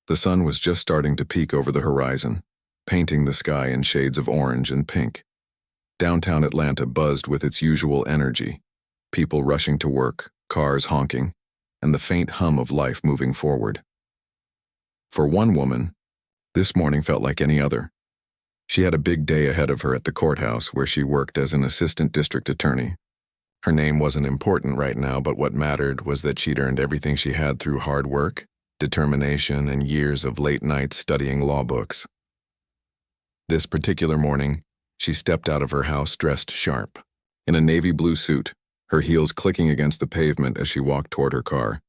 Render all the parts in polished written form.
The sun was just starting to peek over the horizon, painting the sky in shades of orange and pink. Downtown Atlanta buzzed with its usual energy, people rushing to work, cars honking, and the faint hum of life moving forward. For one woman, this morning felt like any other. She had a big day ahead of her at the courthouse where she worked as an assistant district attorney. Her name wasn't important right now, but what mattered was that she'd earned everything she had through hard work, determination, and years of late nights studying law books. This particular morning, she stepped out of her house dressed sharp, in a navy blue suit, her heels clicking against the pavement as she walked toward her car.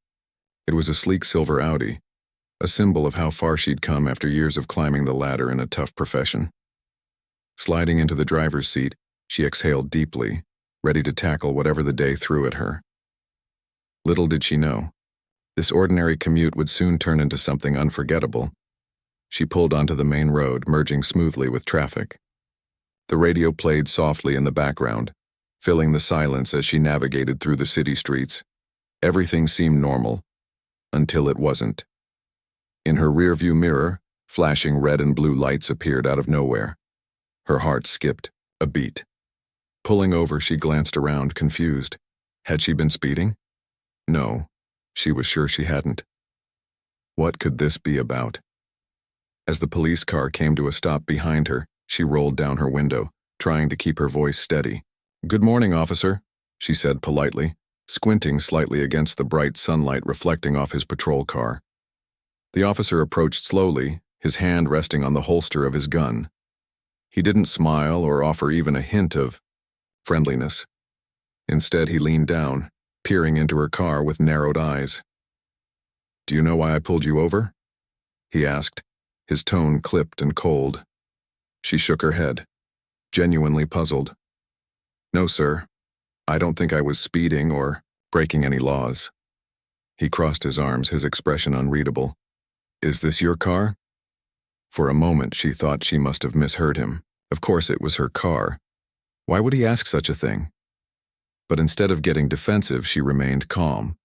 It was a sleek silver Audi, a symbol of how far she'd come after years of climbing the ladder in a tough profession. Sliding into the driver's seat, she exhaled deeply, ready to tackle whatever the day threw at her. Little did she know, this ordinary commute would soon turn into something unforgettable. She pulled onto the main road, merging smoothly with traffic. The radio played softly in the background, filling the silence as she navigated through the city streets. Everything seemed normal, until it wasn't. In her rearview mirror, flashing red and blue lights appeared out of nowhere. Her heart skipped a beat. Pulling over, she glanced around, confused. Had she been speeding? No, she was sure she hadn't. What could this be about? As the police car came to a stop behind her, she rolled down her window, trying to keep her voice steady. "Good morning, officer," she said politely, squinting slightly against the bright sunlight reflecting off his patrol car. The officer approached slowly, his hand resting on the holster of his gun. He didn't smile or offer even a hint of friendliness. Instead, he leaned down, peering into her car with narrowed eyes. "Do you know why I pulled you over?" he asked, his tone clipped and cold. She shook her head, genuinely puzzled. "No, sir. I don't think I was speeding or breaking any laws." He crossed his arms, his expression unreadable. "Is this your car?" For a moment, she thought she must have misheard him. Of course it was her car. Why would he ask such a thing? But instead of getting defensive, she remained calm.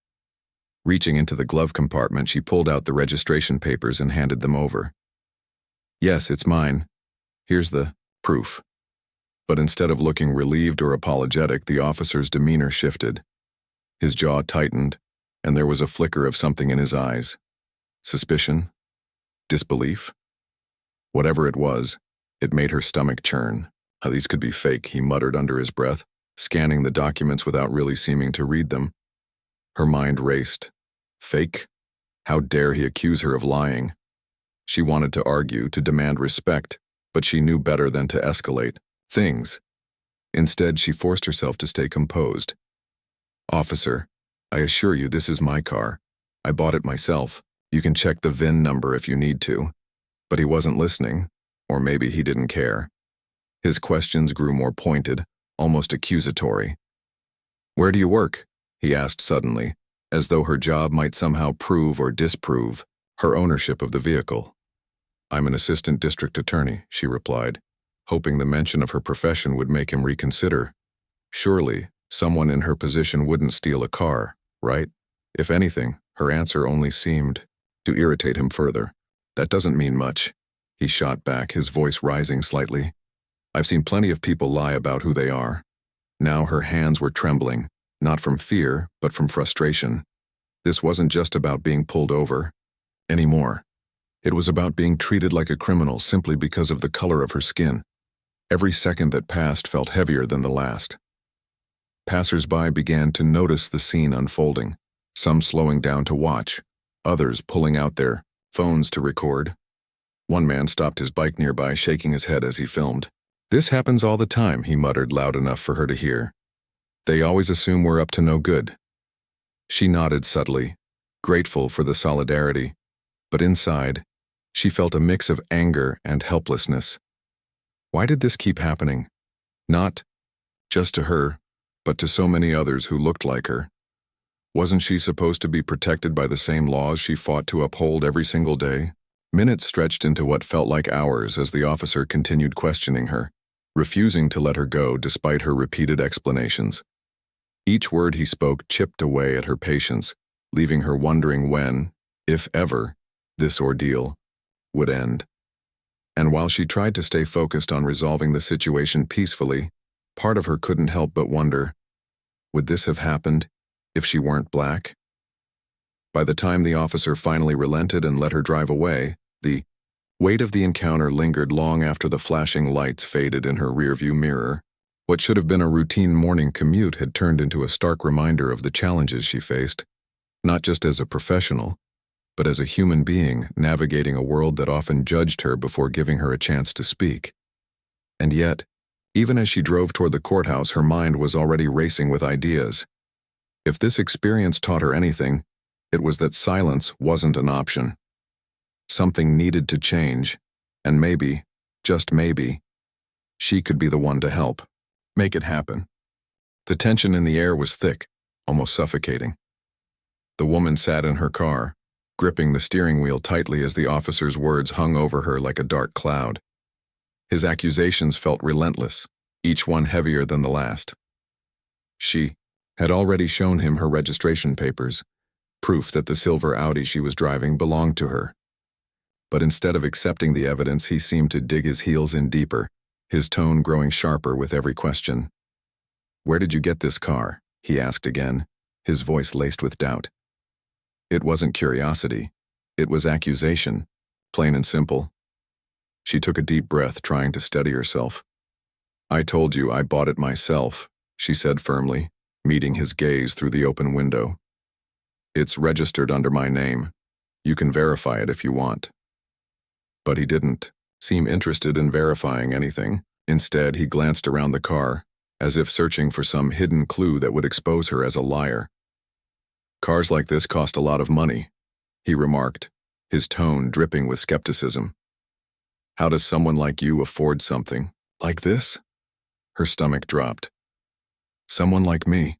Reaching into the glove compartment, she pulled out the registration papers and handed them over. "Yes, it's mine. Here's the proof." But instead of looking relieved or apologetic, the officer's demeanor shifted. His jaw tightened, and there was a flicker of something in his eyes. Suspicion? Disbelief? Whatever it was, it made her stomach churn. How these could be fake, he muttered under his breath, scanning the documents without really seeming to read them. Her mind raced. Fake? How dare he accuse her of lying? She wanted to argue, to demand respect, but she knew better than to escalate things. Instead, she forced herself to stay composed. "Officer, I assure you this is my car. I bought it myself. You can check the VIN number if you need to." But he wasn't listening, or maybe he didn't care. His questions grew more pointed, almost accusatory. "Where do you work?" he asked suddenly, as though her job might somehow prove or disprove her ownership of the vehicle. "I'm an assistant district attorney," she replied, hoping the mention of her profession would make him reconsider. Surely, someone in her position wouldn't steal a car, right? If anything, her answer only seemed to irritate him further. "That doesn't mean much," he shot back, his voice rising slightly. "I've seen plenty of people lie about who they are." Now her hands were trembling, not from fear, but from frustration. This wasn't just about being pulled over anymore. It was about being treated like a criminal simply because of the color of her skin. Every second that passed felt heavier than the last. Passers-by began to notice the scene unfolding, some slowing down to watch, others pulling out their phones to record. One man stopped his bike nearby, shaking his head as he filmed. "This happens all the time," he muttered loud enough for her to hear. "They always assume we're up to no good." She nodded subtly, grateful for the solidarity, but inside, she felt a mix of anger and helplessness. Why did this keep happening? Not just to her, but to so many others who looked like her. Wasn't she supposed to be protected by the same laws she fought to uphold every single day? Minutes stretched into what felt like hours as the officer continued questioning her, refusing to let her go despite her repeated explanations. Each word he spoke chipped away at her patience, leaving her wondering when, if ever, this ordeal would end. And while she tried to stay focused on resolving the situation peacefully, part of her couldn't help but wonder, would this have happened if she weren't black? By the time the officer finally relented and let her drive away, the weight of the encounter lingered long after the flashing lights faded in her rearview mirror. What should have been a routine morning commute had turned into a stark reminder of the challenges she faced, not just as a professional, but as a human being navigating a world that often judged her before giving her a chance to speak. And yet, even as she drove toward the courthouse, her mind was already racing with ideas. If this experience taught her anything, it was that silence wasn't an option. Something needed to change, and maybe, just maybe, she could be the one to help make it happen. The tension in the air was thick, almost suffocating. The woman sat in her car, gripping the steering wheel tightly as the officer's words hung over her like a dark cloud. His accusations felt relentless, each one heavier than the last. She had already shown him her registration papers, proof that the silver Audi she was driving belonged to her. But instead of accepting the evidence, he seemed to dig his heels in deeper, his tone growing sharper with every question. "Where did you get this car?" he asked again, his voice laced with doubt. It wasn't curiosity. It was accusation, plain and simple. She took a deep breath, trying to steady herself. "I told you I bought it myself," she said firmly, meeting his gaze through the open window. "It's registered under my name. You can verify it if you want." But he didn't seem interested in verifying anything. Instead, he glanced around the car, as if searching for some hidden clue that would expose her as a liar. "Cars like this cost a lot of money," he remarked, his tone dripping with skepticism. "How does someone like you afford something like this?" Her stomach dropped. "Someone like me."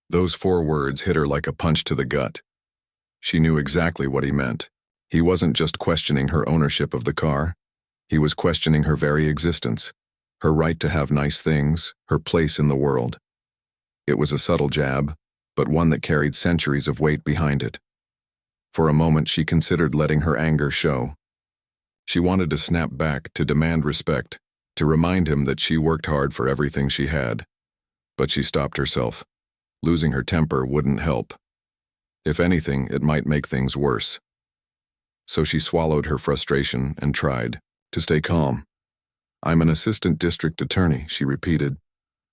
Those 4 words hit her like a punch to the gut. She knew exactly what he meant. He wasn't just questioning her ownership of the car. He was questioning her very existence, her right to have nice things, her place in the world. It was a subtle jab, but one that carried centuries of weight behind it. For a moment, she considered letting her anger show. She wanted to snap back, to demand respect, to remind him that she worked hard for everything she had. But she stopped herself. Losing her temper wouldn't help. If anything, it might make things worse. So she swallowed her frustration and tried to stay calm. "I'm an assistant district attorney," she repeated,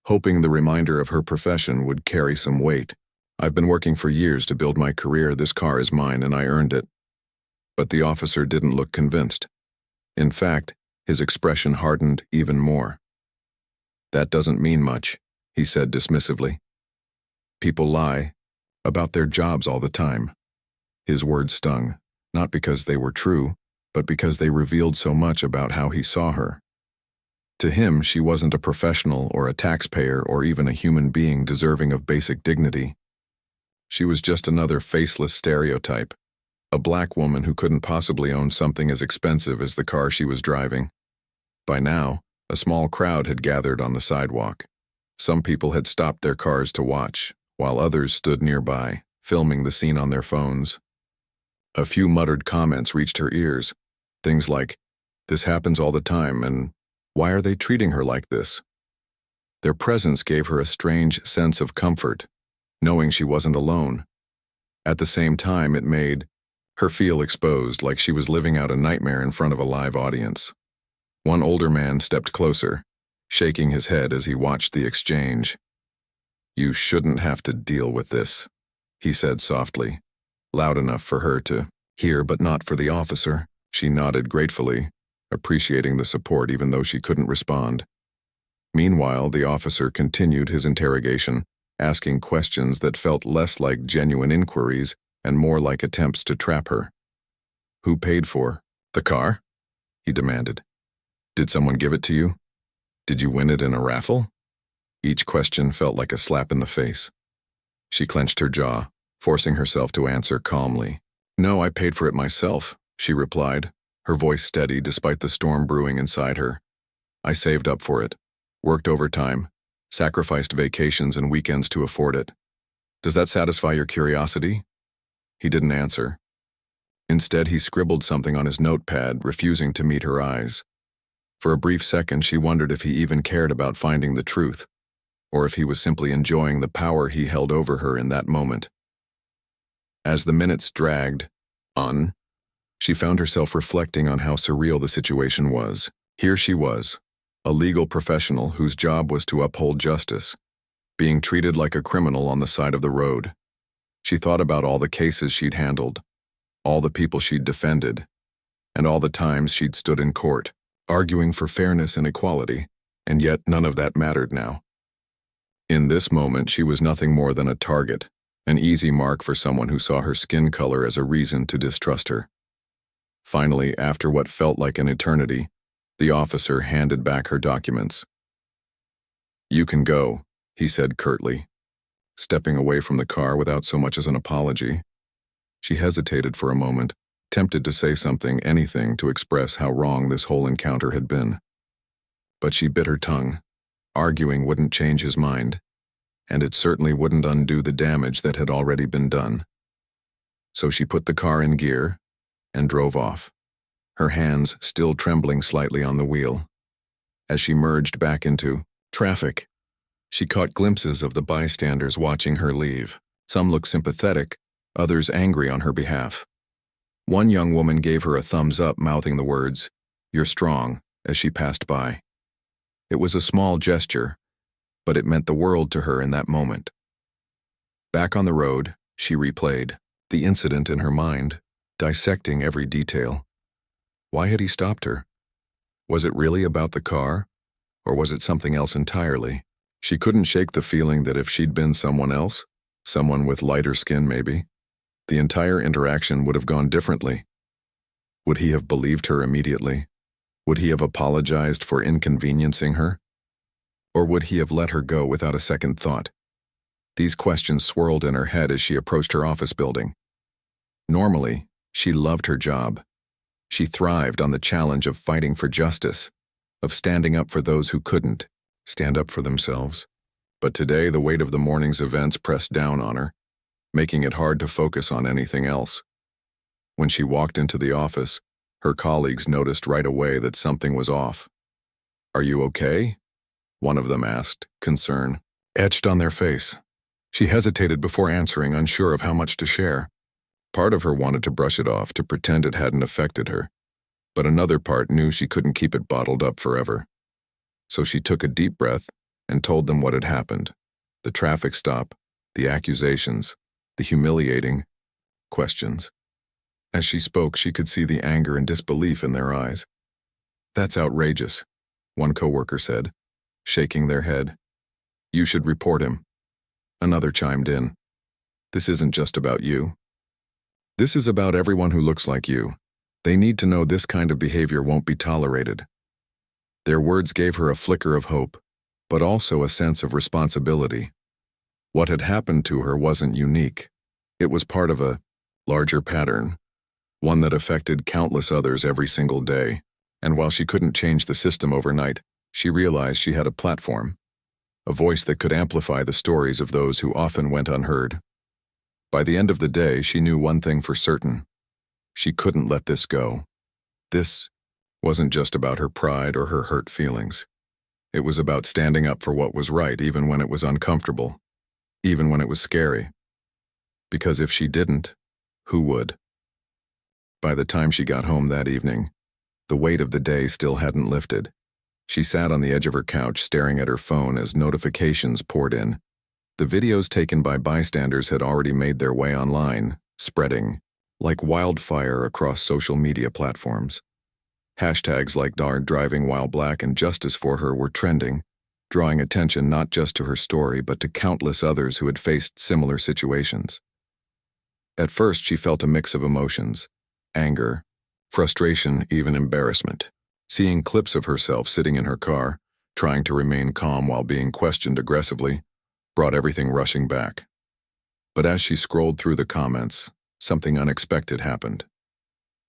hoping the reminder of her profession would carry some weight. "I've been working for years to build my career. This car is mine and I earned it." But the officer didn't look convinced. In fact, his expression hardened even more. "That doesn't mean much," he said dismissively. "People lie about their jobs all the time." His words stung, not because they were true, but because they revealed so much about how he saw her. To him, she wasn't a professional or a taxpayer or even a human being deserving of basic dignity. She was just another faceless stereotype, a black woman who couldn't possibly own something as expensive as the car she was driving. By now, a small crowd had gathered on the sidewalk. Some people had stopped their cars to watch, while others stood nearby, filming the scene on their phones. A few muttered comments reached her ears, things like, "This happens all the time," and "Why are they treating her like this?" Their presence gave her a strange sense of comfort, knowing she wasn't alone. At the same time, it made her feel exposed, like she was living out a nightmare in front of a live audience. One older man stepped closer, shaking his head as he watched the exchange. "You shouldn't have to deal with this," he said softly, loud enough for her to hear but not for the officer. She nodded gratefully, appreciating the support even though she couldn't respond. Meanwhile, the officer continued his interrogation, asking questions that felt less like genuine inquiries and more like attempts to trap her. "Who paid for the car?" he demanded. "Did someone give it to you? Did you win it in a raffle?" Each question felt like a slap in the face. She clenched her jaw, forcing herself to answer calmly. "No, I paid for it myself," she replied, her voice steady despite the storm brewing inside her. "I saved up for it, worked overtime, sacrificed vacations and weekends to afford it. Does that satisfy your curiosity?" He didn't answer. Instead, he scribbled something on his notepad, refusing to meet her eyes. For a brief second, she wondered if he even cared about finding the truth, or if he was simply enjoying the power he held over her in that moment. As the minutes dragged on, she found herself reflecting on how surreal the situation was. Here she was, a legal professional whose job was to uphold justice, being treated like a criminal on the side of the road. She thought about all the cases she'd handled, all the people she'd defended, and all the times she'd stood in court, arguing for fairness and equality, and yet none of that mattered now. In this moment, she was nothing more than a target, an easy mark for someone who saw her skin color as a reason to distrust her. Finally, after what felt like an eternity, the officer handed back her documents. "You can go," he said curtly, stepping away from the car without so much as an apology. She hesitated for a moment, tempted to say something, anything to express how wrong this whole encounter had been. But she bit her tongue. Arguing wouldn't change his mind, and it certainly wouldn't undo the damage that had already been done. So she put the car in gear and drove off, her hands still trembling slightly on the wheel. As she merged back into traffic, she caught glimpses of the bystanders watching her leave. Some looked sympathetic, others angry on her behalf. One young woman gave her a thumbs up, mouthing the words, "You're strong," as she passed by. It was a small gesture, but it meant the world to her in that moment. Back on the road, she replayed the incident in her mind, dissecting every detail. Why had he stopped her? Was it really about the car, or was it something else entirely? She couldn't shake the feeling that if she'd been someone else, someone with lighter skin maybe, the entire interaction would have gone differently. Would he have believed her immediately? Would he have apologized for inconveniencing her? Or would he have let her go without a second thought? These questions swirled in her head as she approached her office building. Normally, she loved her job. She thrived on the challenge of fighting for justice, of standing up for those who couldn't stand up for themselves. But today, the weight of the morning's events pressed down on her, making it hard to focus on anything else. When she walked into the office, her colleagues noticed right away that something was off. "Are you okay?" one of them asked, concern etched on their face. She hesitated before answering, unsure of how much to share. Part of her wanted to brush it off, to pretend it hadn't affected her, but another part knew she couldn't keep it bottled up forever. So she took a deep breath and told them what had happened: the traffic stop, the accusations, the humiliating questions. As she spoke, she could see the anger and disbelief in their eyes. "That's outrageous," one coworker said, shaking their head. "You should report him." Another chimed in. "This isn't just about you. This is about everyone who looks like you. They need to know this kind of behavior won't be tolerated." Their words gave her a flicker of hope, but also a sense of responsibility. What had happened to her wasn't unique. It was part of a larger pattern, one that affected countless others every single day. And while she couldn't change the system overnight, she realized she had a platform, a voice that could amplify the stories of those who often went unheard. By the end of the day, she knew one thing for certain: she couldn't let this go. This wasn't just about her pride or her hurt feelings. It was about standing up for what was right, even when it was uncomfortable, even when it was scary. Because if she didn't, who would? By the time she got home that evening, the weight of the day still hadn't lifted. She sat on the edge of her couch, staring at her phone as notifications poured in. The videos taken by bystanders had already made their way online, spreading like wildfire across social media platforms. Hashtags like "Dard driving while black" and "Justice for her" were trending, drawing attention not just to her story but to countless others who had faced similar situations. At first, she felt a mix of emotions: anger, frustration, even embarrassment. Seeing clips of herself sitting in her car, trying to remain calm while being questioned aggressively, brought everything rushing back. But as she scrolled through the comments, something unexpected happened.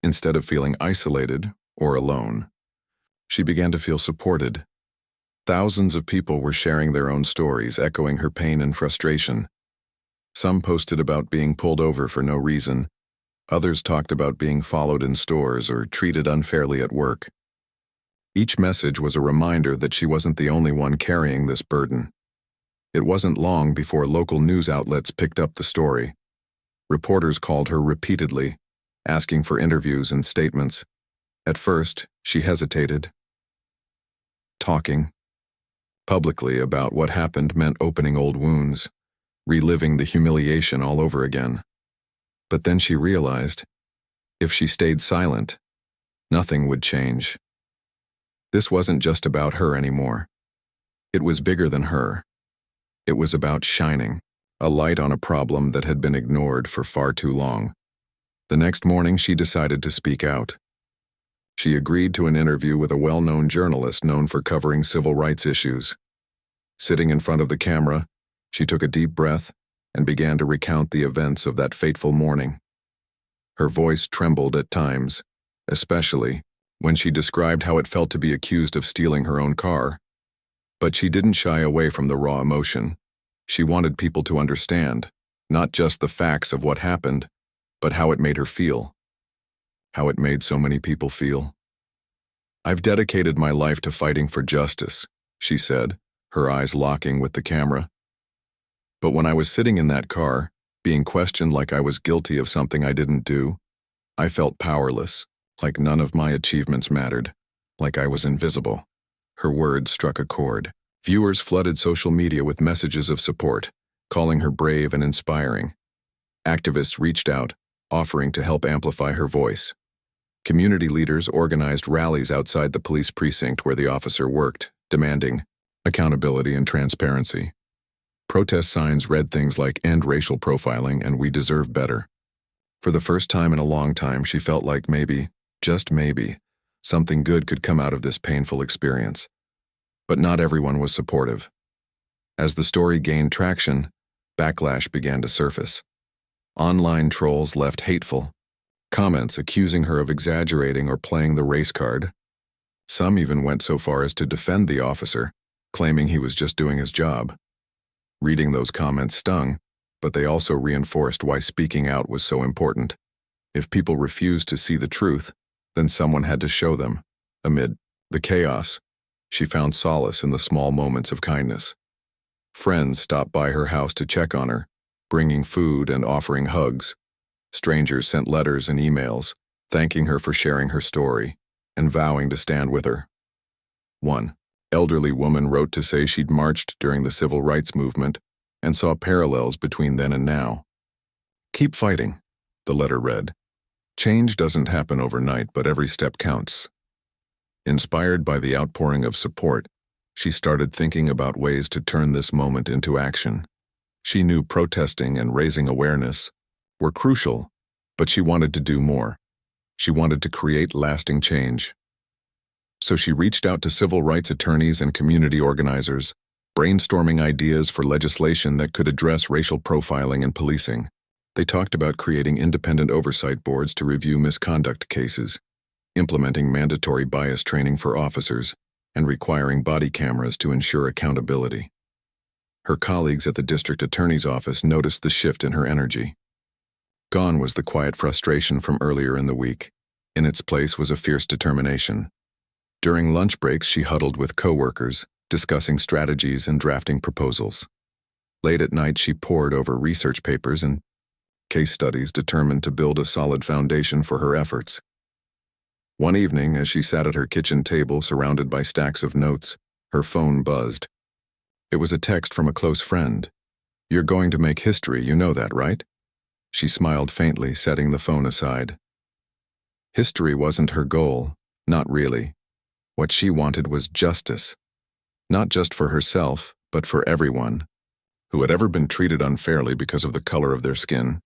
Instead of feeling isolated or alone, she began to feel supported. Thousands of people were sharing their own stories, echoing her pain and frustration. Some posted about being pulled over for no reason. Others talked about being followed in stores or treated unfairly at work. Each message was a reminder that she wasn't the only one carrying this burden. It wasn't long before local news outlets picked up the story. Reporters called her repeatedly, asking for interviews and statements. At first, she hesitated. Talking publicly about what happened meant opening old wounds, reliving the humiliation all over again. But then she realized, if she stayed silent, nothing would change. This wasn't just about her anymore. It was bigger than her. It was about shining a light on a problem that had been ignored for far too long. The next morning, she decided to speak out. She agreed to an interview with a well-known journalist known for covering civil rights issues. Sitting in front of the camera, she took a deep breath and began to recount the events of that fateful morning. Her voice trembled at times, especially when she described how it felt to be accused of stealing her own car. But she didn't shy away from the raw emotion. She wanted people to understand, not just the facts of what happened, but how it made her feel. How it made so many people feel. "I've dedicated my life to fighting for justice," she said, her eyes locking with the camera. "But when I was sitting in that car, being questioned like I was guilty of something I didn't do, I felt powerless, like none of my achievements mattered, like I was invisible." Her words struck a chord. Viewers flooded social media with messages of support, calling her brave and inspiring. Activists reached out, offering to help amplify her voice. Community leaders organized rallies outside the police precinct where the officer worked, demanding accountability and transparency. Protest signs read things like "End racial profiling" and "We deserve better." For the first time in a long time, she felt like maybe, just maybe, something good could come out of this painful experience. But not everyone was supportive. As the story gained traction, backlash began to surface. Online trolls left hateful comments accusing her of exaggerating or playing the race card. Some even went so far as to defend the officer, claiming he was just doing his job. Reading those comments stung, but they also reinforced why speaking out was so important. If people refused to see the truth, then someone had to show them. Amid the chaos, she found solace in the small moments of kindness. Friends stopped by her house to check on her, bringing food and offering hugs. Strangers sent letters and emails, thanking her for sharing her story and vowing to stand with her. One elderly woman wrote to say she'd marched during the civil rights movement and saw parallels between then and now. "Keep fighting," the letter read. "Change doesn't happen overnight, but every step counts." Inspired by the outpouring of support, she started thinking about ways to turn this moment into action. She knew protesting and raising awareness were crucial, but she wanted to do more. She wanted to create lasting change. So she reached out to civil rights attorneys and community organizers, brainstorming ideas for legislation that could address racial profiling and policing. They talked about creating independent oversight boards to review misconduct cases, implementing mandatory bias training for officers, and requiring body cameras to ensure accountability. Her colleagues at the district attorney's office noticed the shift in her energy. Gone was the quiet frustration from earlier in the week. In its place was a fierce determination. During lunch breaks, she huddled with coworkers, discussing strategies and drafting proposals. Late at night, she pored over research papers and case studies, determined to build a solid foundation for her efforts. One evening, as she sat at her kitchen table surrounded by stacks of notes, her phone buzzed. It was a text from a close friend. "You're going to make history, you know that, right?" She smiled faintly, setting the phone aside. History wasn't her goal, not really. What she wanted was justice. Not just for herself, but for everyone who had ever been treated unfairly because of the color of their skin.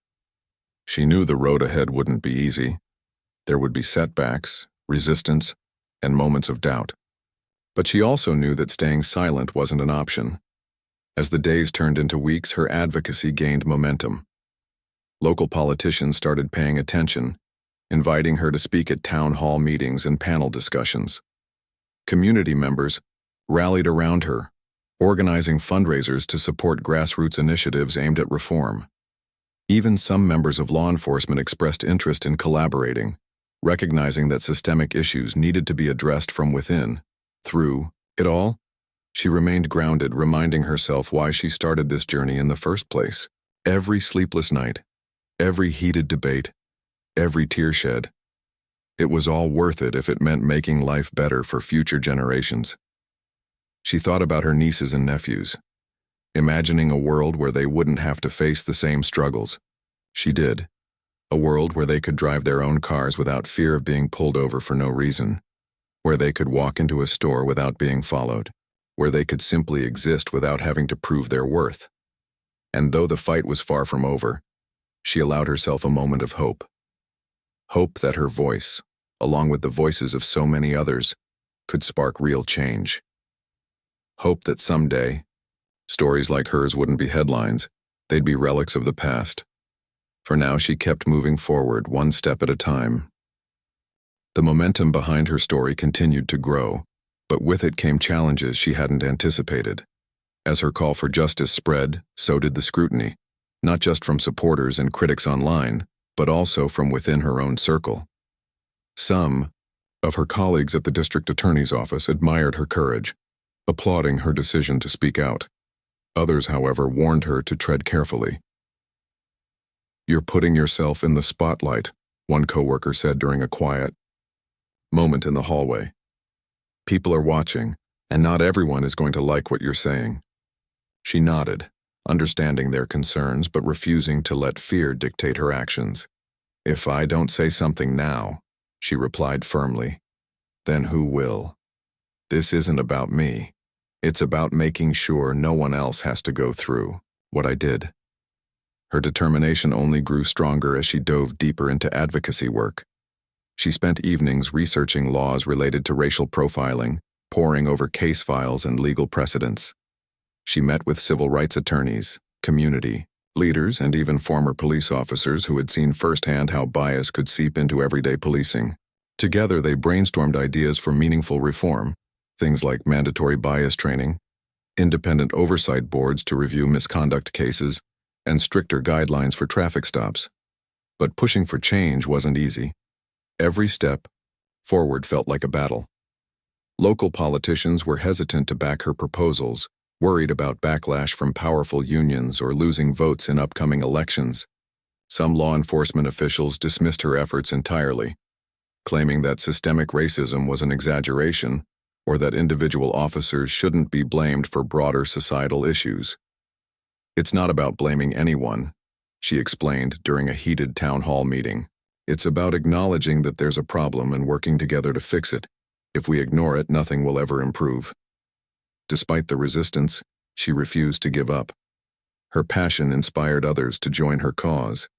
She knew the road ahead wouldn't be easy. There would be setbacks, resistance, and moments of doubt. But she also knew that staying silent wasn't an option. As the days turned into weeks, her advocacy gained momentum. Local politicians started paying attention, inviting her to speak at town hall meetings and panel discussions. Community members rallied around her, organizing fundraisers to support grassroots initiatives aimed at reform. Even some members of law enforcement expressed interest in collaborating, recognizing that systemic issues needed to be addressed from within. Through it all, she remained grounded, reminding herself why she started this journey in the first place. Every sleepless night, every heated debate, every tear shed, it was all worth it if it meant making life better for future generations. She thought about her nieces and nephews, imagining a world where they wouldn't have to face the same struggles. She did. A world where they could drive their own cars without fear of being pulled over for no reason, where they could walk into a store without being followed, where they could simply exist without having to prove their worth. And though the fight was far from over, she allowed herself a moment of hope. Hope that her voice, along with the voices of so many others, could spark real change. Hope that someday, stories like hers wouldn't be headlines, they'd be relics of the past. For now, she kept moving forward, one step at a time. The momentum behind her story continued to grow, but with it came challenges she hadn't anticipated. As her call for justice spread, so did the scrutiny, not just from supporters and critics online, but also from within her own circle. Some of her colleagues at the district attorney's office admired her courage, applauding her decision to speak out. Others, however, warned her to tread carefully. "You're putting yourself in the spotlight," one coworker said during a quiet moment in the hallway. "People are watching, and not everyone is going to like what you're saying." She nodded, understanding their concerns but refusing to let fear dictate her actions. "If I don't say something now," she replied firmly, "then who will? This isn't about me. It's about making sure no one else has to go through what I did." Her determination only grew stronger as she dove deeper into advocacy work. She spent evenings researching laws related to racial profiling, poring over case files and legal precedents. She met with civil rights attorneys, community leaders, and even former police officers who had seen firsthand how bias could seep into everyday policing. Together, they brainstormed ideas for meaningful reform, things like mandatory bias training, independent oversight boards to review misconduct cases, and stricter guidelines for traffic stops. But pushing for change wasn't easy. Every step forward felt like a battle. Local politicians were hesitant to back her proposals, worried about backlash from powerful unions or losing votes in upcoming elections. Some law enforcement officials dismissed her efforts entirely, claiming that systemic racism was an exaggeration or that individual officers shouldn't be blamed for broader societal issues. "It's not about blaming anyone," she explained during a heated town hall meeting. "It's about acknowledging that there's a problem and working together to fix it. If we ignore it, nothing will ever improve." Despite the resistance, she refused to give up. Her passion inspired others to join her cause.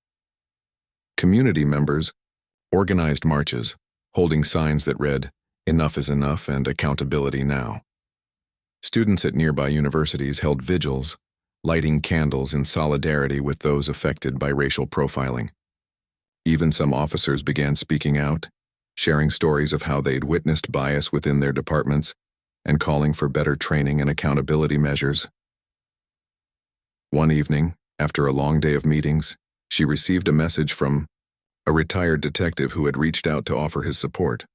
Community members organized marches, holding signs that read, "Enough is enough" and "Accountability now." Students at nearby universities held vigils, lighting candles in solidarity with those affected by racial profiling. Even some officers began speaking out, sharing stories of how they'd witnessed bias within their departments and calling for better training and accountability measures. One evening, after a long day of meetings, she received a message from a retired detective who had reached out to offer his support.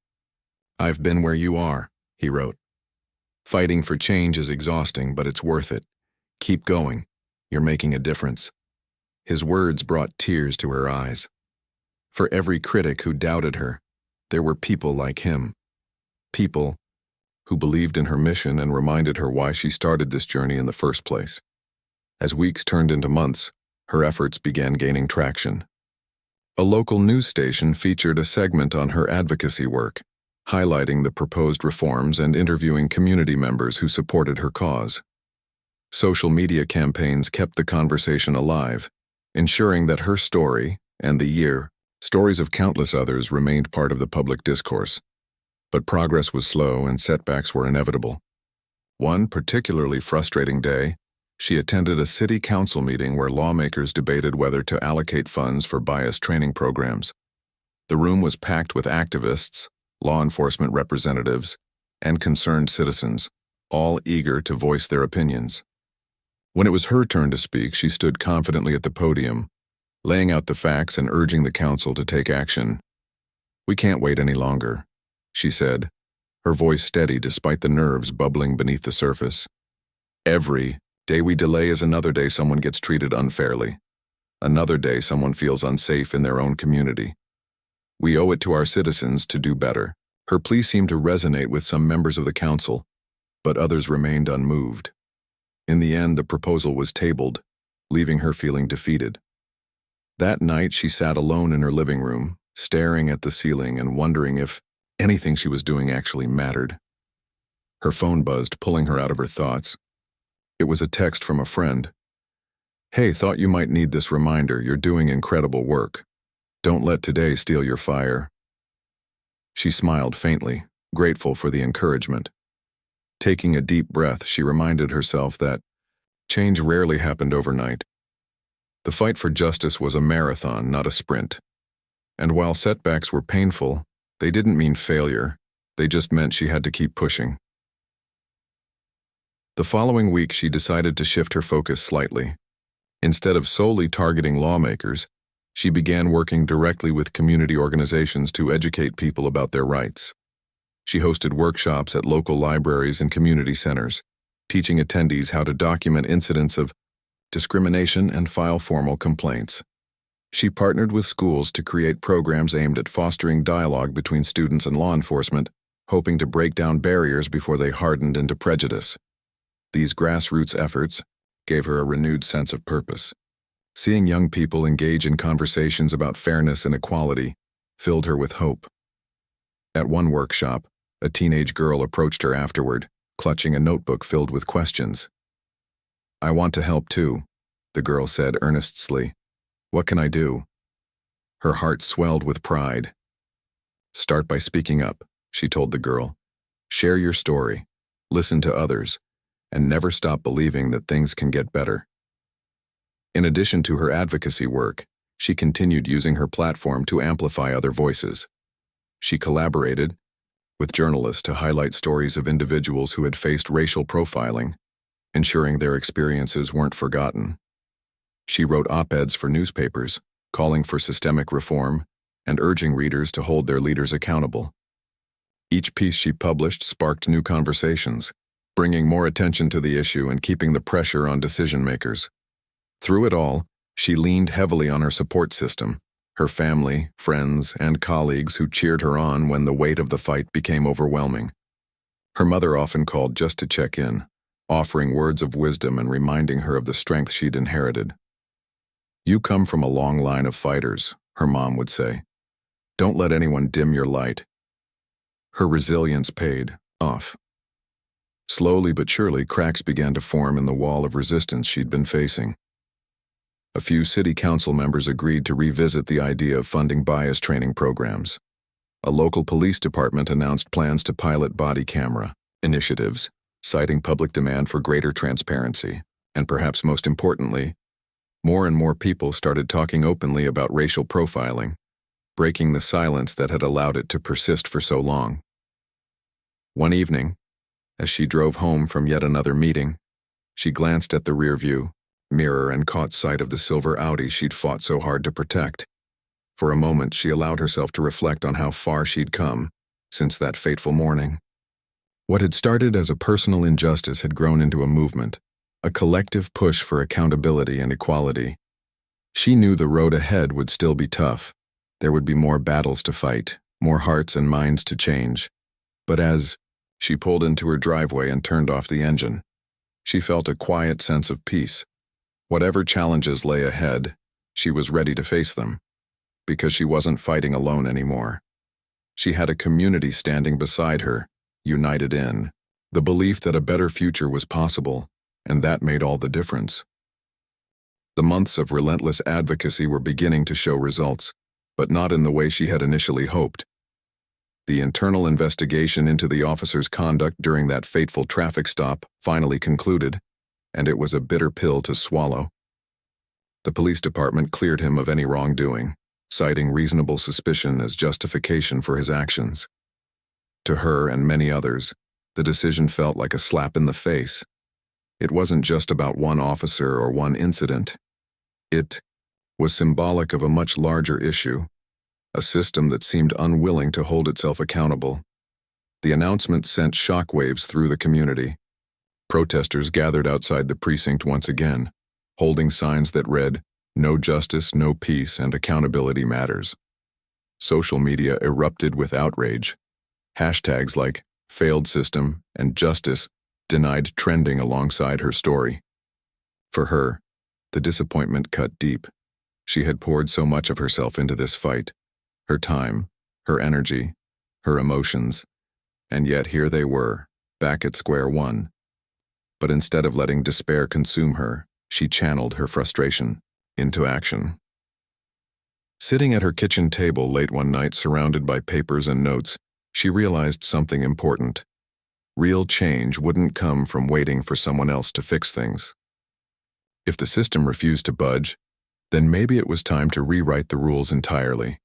"I've been where you are," he wrote. "Fighting for change is exhausting, but it's worth it. Keep going. You're making a difference." His words brought tears to her eyes. For every critic who doubted her, there were people like him. People who believed in her mission and reminded her why she started this journey in the first place. As weeks turned into months, her efforts began gaining traction. A local news station featured a segment on her advocacy work, highlighting the proposed reforms and interviewing community members who supported her cause. Social media campaigns kept the conversation alive, ensuring that her story and the stories of countless others remained part of the public discourse. But progress was slow and setbacks were inevitable. One particularly frustrating day, she attended a city council meeting where lawmakers debated whether to allocate funds for bias training programs. The room was packed with activists, law enforcement representatives, and concerned citizens, all eager to voice their opinions. When it was her turn to speak, she stood confidently at the podium, laying out the facts and urging the council to take action. "We can't wait any longer," she said, her voice steady despite the nerves bubbling beneath the surface. "Every day we delay is another day someone gets treated unfairly. Another day someone feels unsafe in their own community. We owe it to our citizens to do better." Her plea seemed to resonate with some members of the council, but others remained unmoved. In the end, the proposal was tabled, leaving her feeling defeated. That night, she sat alone in her living room, staring at the ceiling and wondering if anything she was doing actually mattered. Her phone buzzed, pulling her out of her thoughts. It was a text from a friend. "Hey, thought you might need this reminder. You're doing incredible work. Don't let today steal your fire." She smiled faintly, grateful for the encouragement. Taking a deep breath, she reminded herself that change rarely happened overnight. The fight for justice was a marathon, not a sprint. And while setbacks were painful, they didn't mean failure. They just meant she had to keep pushing. The following week, she decided to shift her focus slightly. Instead of solely targeting lawmakers, she began working directly with community organizations to educate people about their rights. She hosted workshops at local libraries and community centers, teaching attendees how to document incidents of discrimination and file formal complaints. She partnered with schools to create programs aimed at fostering dialogue between students and law enforcement, hoping to break down barriers before they hardened into prejudice. These grassroots efforts gave her a renewed sense of purpose. Seeing young people engage in conversations about fairness and equality filled her with hope. At one workshop, a teenage girl approached her afterward, clutching a notebook filled with questions. "I want to help too," the girl said earnestly. "What can I do?" Her heart swelled with pride. "Start by speaking up," she told the girl. "Share your story, listen to others, and never stop believing that things can get better." In addition to her advocacy work, she continued using her platform to amplify other voices. She collaborated with journalists to highlight stories of individuals who had faced racial profiling, ensuring their experiences weren't forgotten. She wrote op-eds for newspapers, calling for systemic reform and urging readers to hold their leaders accountable. Each piece she published sparked new conversations, bringing more attention to the issue and keeping the pressure on decision-makers. Through it all, she leaned heavily on her support system, her family, friends, and colleagues who cheered her on when the weight of the fight became overwhelming. Her mother often called just to check in, offering words of wisdom and reminding her of the strength she'd inherited. "You come from a long line of fighters," her mom would say. "Don't let anyone dim your light." Her resilience paid off. Slowly but surely, cracks began to form in the wall of resistance she'd been facing. A few city council members agreed to revisit the idea of funding bias training programs. A local police department announced plans to pilot body camera initiatives, citing public demand for greater transparency. And perhaps most importantly, more and more people started talking openly about racial profiling, breaking the silence that had allowed it to persist for so long. One evening, as she drove home from yet another meeting, she glanced at the rearview mirror and caught sight of the silver Audi she'd fought so hard to protect. For a moment, she allowed herself to reflect on how far she'd come since that fateful morning. What had started as a personal injustice had grown into a movement, a collective push for accountability and equality. She knew the road ahead would still be tough. There would be more battles to fight, more hearts and minds to change. But as she pulled into her driveway and turned off the engine, she felt a quiet sense of peace. Whatever challenges lay ahead, she was ready to face them, because she wasn't fighting alone anymore. She had a community standing beside her, united in the belief that a better future was possible, and that made all the difference. The months of relentless advocacy were beginning to show results, but not in the way she had initially hoped. The internal investigation into the officer's conduct during that fateful traffic stop finally concluded, and it was a bitter pill to swallow. The police department cleared him of any wrongdoing, citing reasonable suspicion as justification for his actions. To her and many others, the decision felt like a slap in the face. It wasn't just about one officer or one incident. It was symbolic of a much larger issue, a system that seemed unwilling to hold itself accountable. The announcement sent shockwaves through the community. Protesters gathered outside the precinct once again, holding signs that read, "No justice, no peace, and accountability matters." Social media erupted with outrage. Hashtags like "failed system" and "justice" denied trending alongside her story. For her, the disappointment cut deep. She had poured so much of herself into this fight, her time, her energy, her emotions, and yet here they were, back at square one. But instead of letting despair consume her, she channeled her frustration into action. Sitting at her kitchen table late one night surrounded by papers and notes, she realized something important. Real change wouldn't come from waiting for someone else to fix things. If the system refused to budge, then maybe it was time to rewrite the rules entirely.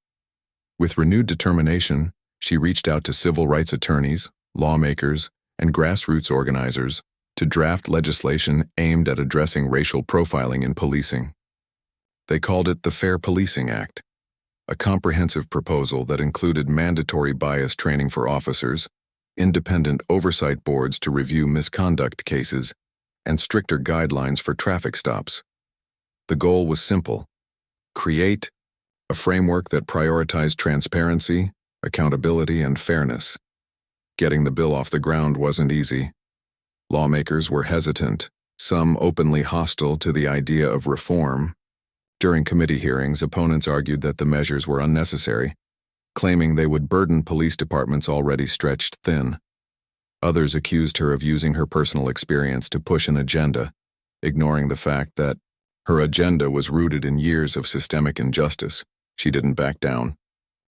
With renewed determination, she reached out to civil rights attorneys, lawmakers, and grassroots organizers to draft legislation aimed at addressing racial profiling in policing. They called it the Fair Policing Act, a comprehensive proposal that included mandatory bias training for officers, independent oversight boards to review misconduct cases, and stricter guidelines for traffic stops. The goal was simple: create a framework that prioritized transparency, accountability, and fairness. Getting the bill off the ground wasn't easy. Lawmakers were hesitant, some openly hostile to the idea of reform. During committee hearings, opponents argued that the measures were unnecessary, claiming they would burden police departments already stretched thin. Others accused her of using her personal experience to push an agenda, ignoring the fact that her agenda was rooted in years of systemic injustice. She didn't back down.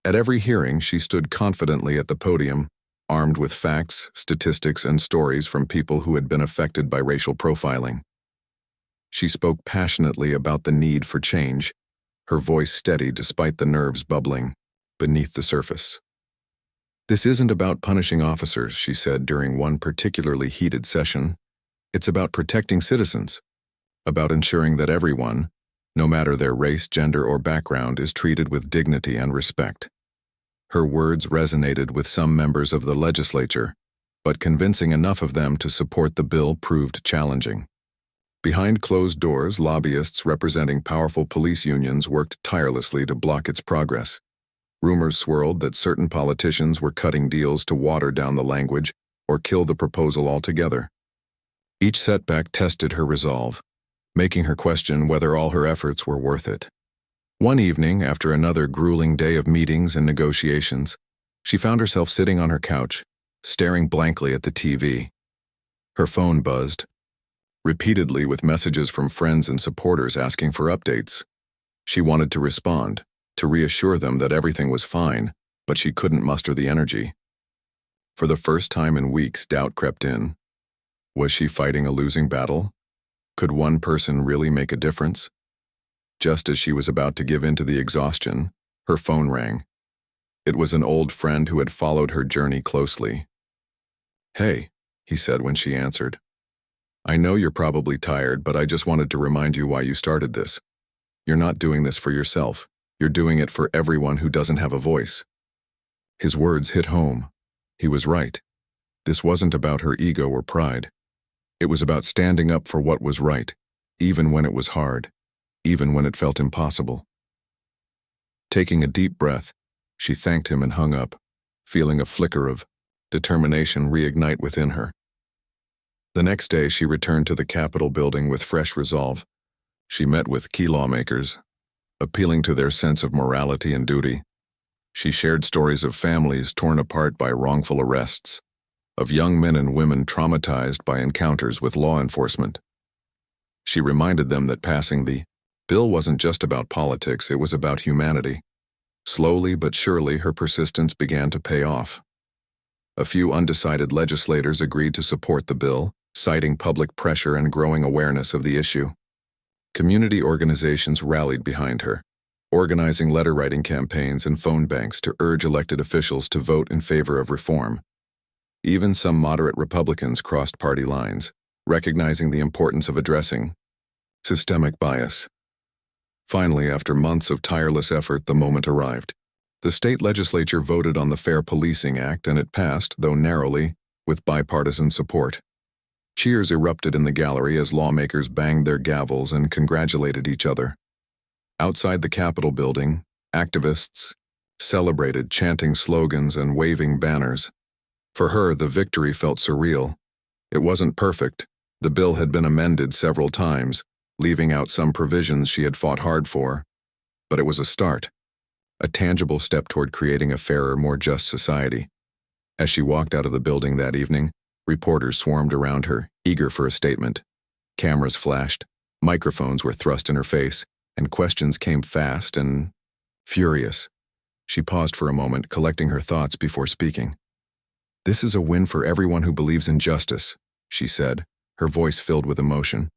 At every hearing, she stood confidently at the podium, armed with facts, statistics, and stories from people who had been affected by racial profiling. She spoke passionately about the need for change, her voice steady despite the nerves bubbling beneath the surface. "This isn't about punishing officers," she said during one particularly heated session. "It's about protecting citizens, about ensuring that everyone, no matter their race, gender, or background, is treated with dignity and respect." Her words resonated with some members of the legislature, but convincing enough of them to support the bill proved challenging. Behind closed doors, lobbyists representing powerful police unions worked tirelessly to block its progress. Rumors swirled that certain politicians were cutting deals to water down the language or kill the proposal altogether. Each setback tested her resolve, making her question whether all her efforts were worth it. One evening, after another grueling day of meetings and negotiations, she found herself sitting on her couch, staring blankly at the TV. Her phone buzzed, repeatedly with messages from friends and supporters asking for updates. She wanted to respond, to reassure them that everything was fine, but she couldn't muster the energy. For the first time in weeks, doubt crept in. Was she fighting a losing battle? Could one person really make a difference? Just as she was about to give in to the exhaustion, her phone rang. It was an old friend who had followed her journey closely. "Hey," he said when she answered. "I know you're probably tired, but I just wanted to remind you why you started this. You're not doing this for yourself. You're doing it for everyone who doesn't have a voice." His words hit home. He was right. This wasn't about her ego or pride. It was about standing up for what was right, even when it was hard, even when it felt impossible. Taking a deep breath, she thanked him and hung up, feeling a flicker of determination reignite within her. The next day, she returned to the Capitol building with fresh resolve. She met with key lawmakers, appealing to their sense of morality and duty. She shared stories of families torn apart by wrongful arrests, of young men and women traumatized by encounters with law enforcement. She reminded them that passing the bill wasn't just about politics, it was about humanity. Slowly but surely, her persistence began to pay off. A few undecided legislators agreed to support the bill, citing public pressure and growing awareness of the issue. Community organizations rallied behind her, organizing letter-writing campaigns and phone banks to urge elected officials to vote in favor of reform. Even some moderate Republicans crossed party lines, recognizing the importance of addressing systemic bias. Finally, after months of tireless effort, the moment arrived. The state legislature voted on the Fair Policing Act, and it passed, though narrowly, with bipartisan support. Cheers erupted in the gallery as lawmakers banged their gavels and congratulated each other. Outside the Capitol building, activists celebrated, chanting slogans and waving banners. For her, the victory felt surreal. It wasn't perfect. The bill had been amended several times, leaving out some provisions she had fought hard for. But it was a start, a tangible step toward creating a fairer, more just society. As she walked out of the building that evening, reporters swarmed around her, eager for a statement. Cameras flashed, microphones were thrust in her face, and questions came fast and furious. She paused for a moment, collecting her thoughts before speaking. "This is a win for everyone who believes in justice," she said, her voice filled with emotion.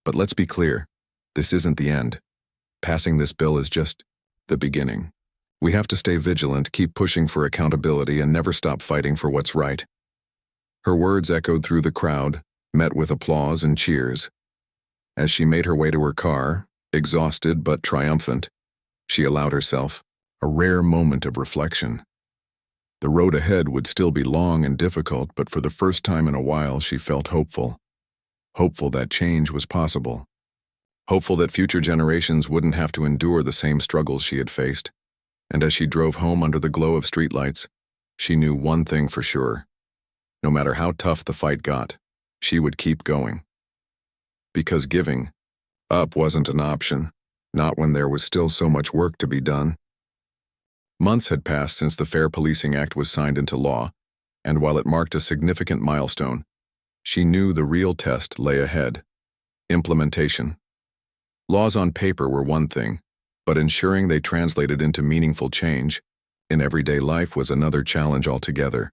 "But let's be clear, this isn't the end. Passing this bill is just the beginning. We have to stay vigilant, keep pushing for accountability, and never stop fighting for what's right." Her words echoed through the crowd, met with applause and cheers. As she made her way to her car, exhausted but triumphant, she allowed herself a rare moment of reflection. The road ahead would still be long and difficult, but for the first time in a while she felt hopeful. Hopeful that change was possible. Hopeful that future generations wouldn't have to endure the same struggles she had faced. And as she drove home under the glow of streetlights, she knew one thing for sure. No matter how tough the fight got, she would keep going. Because giving up wasn't an option, not when there was still so much work to be done. Months had passed since the Fair Policing Act was signed into law, and while it marked a significant milestone, she knew the real test lay ahead: implementation. Laws on paper were one thing, but ensuring they translated into meaningful change in everyday life was another challenge altogether.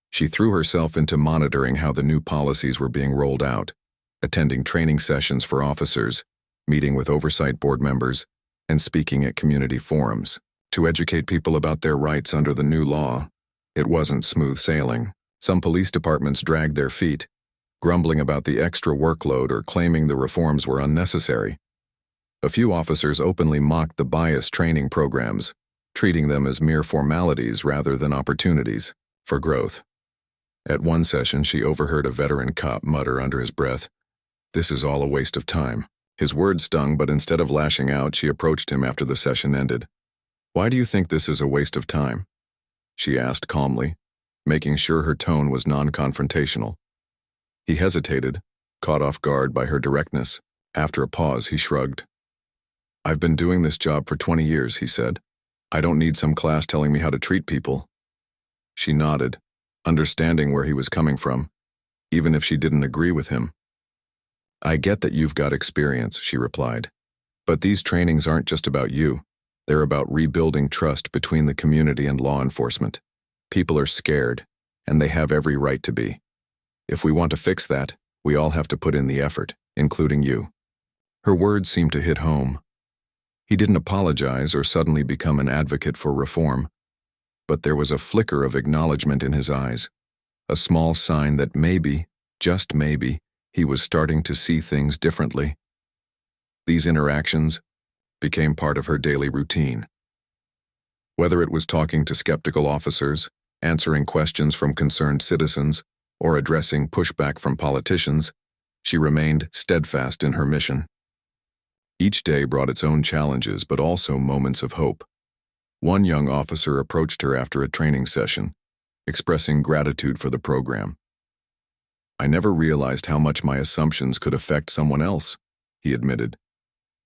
She threw herself into monitoring how the new policies were being rolled out, attending training sessions for officers, meeting with oversight board members, and speaking at community forums to educate people about their rights under the new law. It wasn't smooth sailing. Some police departments dragged their feet, grumbling about the extra workload or claiming the reforms were unnecessary. A few officers openly mocked the bias training programs, treating them as mere formalities rather than opportunities for growth. At one session, she overheard a veteran cop mutter under his breath, "This is all a waste of time." His words stung, but instead of lashing out, she approached him after the session ended. "Why do you think this is a waste of time?" she asked calmly, making sure her tone was non-confrontational. He hesitated, caught off guard by her directness. After a pause, he shrugged. "I've been doing this job for 20 years, he said. "I don't need some class telling me how to treat people." She nodded, understanding where he was coming from, even if she didn't agree with him. "I get that you've got experience," she replied. "But these trainings aren't just about you. They're about rebuilding trust between the community and law enforcement. People are scared, and they have every right to be. If we want to fix that, we all have to put in the effort, including you." Her words seemed to hit home. He didn't apologize or suddenly become an advocate for reform, but there was a flicker of acknowledgement in his eyes, a small sign that maybe, just maybe, he was starting to see things differently. These interactions became part of her daily routine. Whether it was talking to skeptical officers, answering questions from concerned citizens, or addressing pushback from politicians, she remained steadfast in her mission. Each day brought its own challenges, but also moments of hope. One young officer approached her after a training session, expressing gratitude for the program. "I never realized how much my assumptions could affect someone else," he admitted.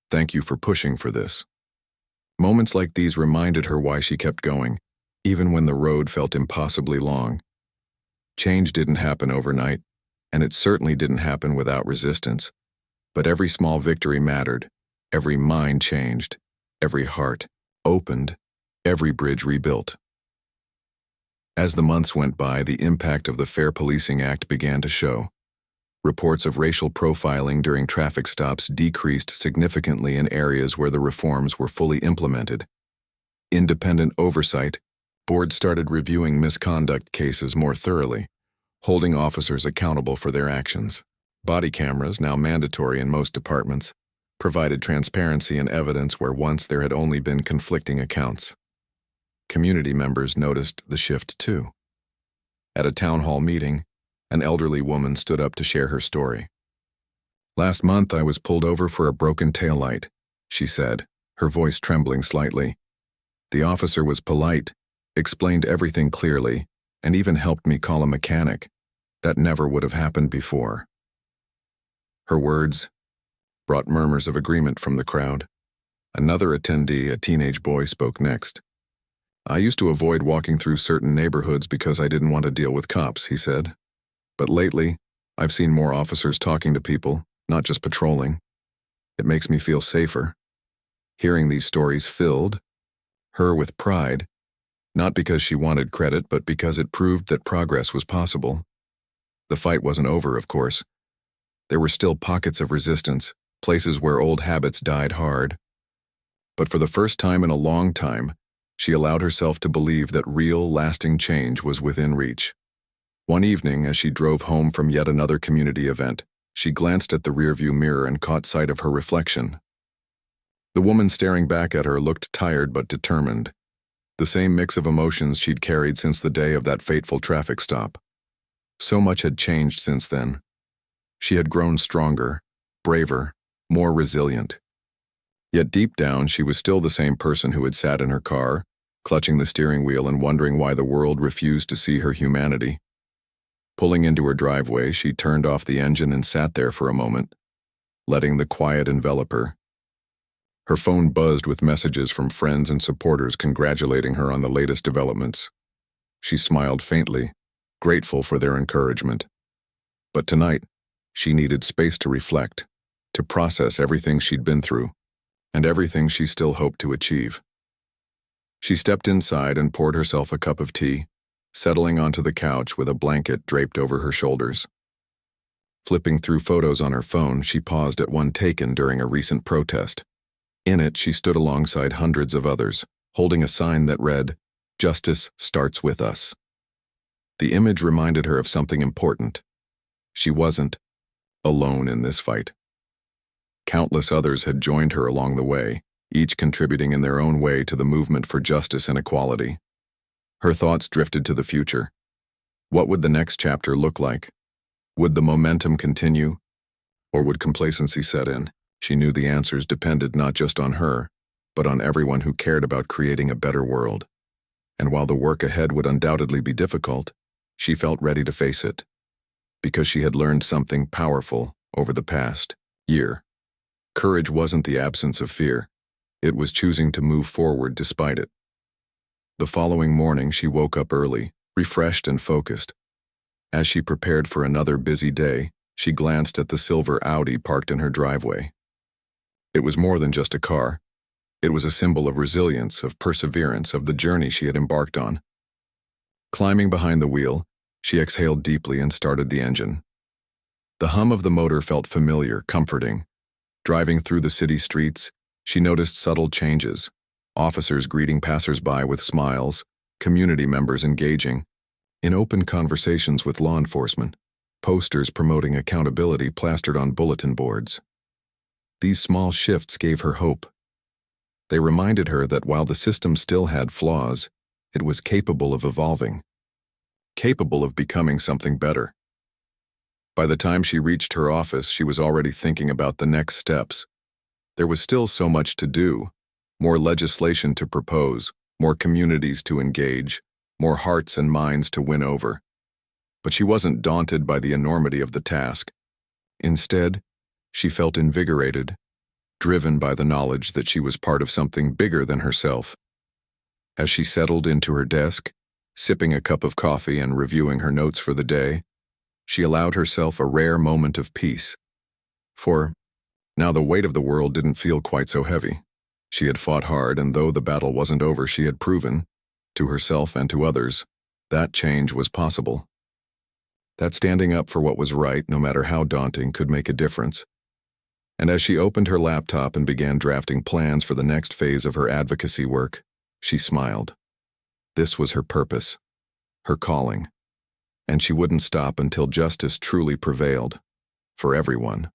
"Thank you for pushing for this." Moments like these reminded her why she kept going, even when the road felt impossibly long. Change didn't happen overnight, and it certainly didn't happen without resistance. But every small victory mattered, every mind changed, every heart opened, every bridge rebuilt. As the months went by, the impact of the Fair Policing Act began to show. Reports of racial profiling during traffic stops decreased significantly in areas where the reforms were fully implemented. Independent oversight, boards started reviewing misconduct cases more thoroughly, holding officers accountable for their actions. Body cameras, now mandatory in most departments, provided transparency and evidence where once there had only been conflicting accounts. Community members noticed the shift too. At a town hall meeting, an elderly woman stood up to share her story. "Last month I was pulled over for a broken taillight," she said, her voice trembling slightly. "The officer was polite, explained everything clearly, and even helped me call a mechanic. That never would have happened before." Her words brought murmurs of agreement from the crowd. Another attendee, a teenage boy, spoke next. "I used to avoid walking through certain neighborhoods because I didn't want to deal with cops," he said. "But lately, I've seen more officers talking to people, not just patrolling. It makes me feel safer." Hearing these stories filled her with pride, not because she wanted credit, but because it proved that progress was possible. The fight wasn't over, of course. There were still pockets of resistance, places where old habits died hard. But for the first time in a long time, she allowed herself to believe that real, lasting change was within reach. One evening, as she drove home from yet another community event, she glanced at the rearview mirror and caught sight of her reflection. The woman staring back at her looked tired but determined, the same mix of emotions she'd carried since the day of that fateful traffic stop. So much had changed since then. She had grown stronger, braver, more resilient. Yet deep down, she was still the same person who had sat in her car, clutching the steering wheel and wondering why the world refused to see her humanity. Pulling into her driveway, she turned off the engine and sat there for a moment, letting the quiet envelop her. Her phone buzzed with messages from friends and supporters congratulating her on the latest developments. She smiled faintly, grateful for their encouragement. But tonight, she needed space to reflect, to process everything she'd been through, and everything she still hoped to achieve. She stepped inside and poured herself a cup of tea, settling onto the couch with a blanket draped over her shoulders. Flipping through photos on her phone, she paused at one taken during a recent protest. In it, she stood alongside hundreds of others, holding a sign that read, "Justice starts with us." The image reminded her of something important. She wasn't alone in this fight. Countless others had joined her along the way, each contributing in their own way to the movement for justice and equality. Her thoughts drifted to the future. What would the next chapter look like? Would the momentum continue? Or would complacency set in? She knew the answers depended not just on her, but on everyone who cared about creating a better world. And while the work ahead would undoubtedly be difficult, she felt ready to face it, because she had learned something powerful over the past year. Courage wasn't the absence of fear. It was choosing to move forward despite it. The following morning, she woke up early, refreshed and focused. As she prepared for another busy day, she glanced at the silver Audi parked in her driveway. It was more than just a car. It was a symbol of resilience, of perseverance, of the journey she had embarked on. Climbing behind the wheel, she exhaled deeply and started the engine. The hum of the motor felt familiar, comforting. Driving through the city streets, she noticed subtle changes. Officers greeting passers-by with smiles, community members engaging in open conversations with law enforcement, posters promoting accountability plastered on bulletin boards. These small shifts gave her hope. They reminded her that while the system still had flaws, it was capable of evolving, capable of becoming something better. By the time she reached her office, she was already thinking about the next steps. There was still so much to do, more legislation to propose, more communities to engage, more hearts and minds to win over. But she wasn't daunted by the enormity of the task. Instead, she felt invigorated, driven by the knowledge that she was part of something bigger than herself. As she settled into her desk, sipping a cup of coffee and reviewing her notes for the day, she allowed herself a rare moment of peace. For now the weight of the world didn't feel quite so heavy. She had fought hard, and though the battle wasn't over, she had proven, to herself and to others, that change was possible. That standing up for what was right, no matter how daunting, could make a difference. And as she opened her laptop and began drafting plans for the next phase of her advocacy work, she smiled. This was her purpose, her calling, and she wouldn't stop until justice truly prevailed, for everyone.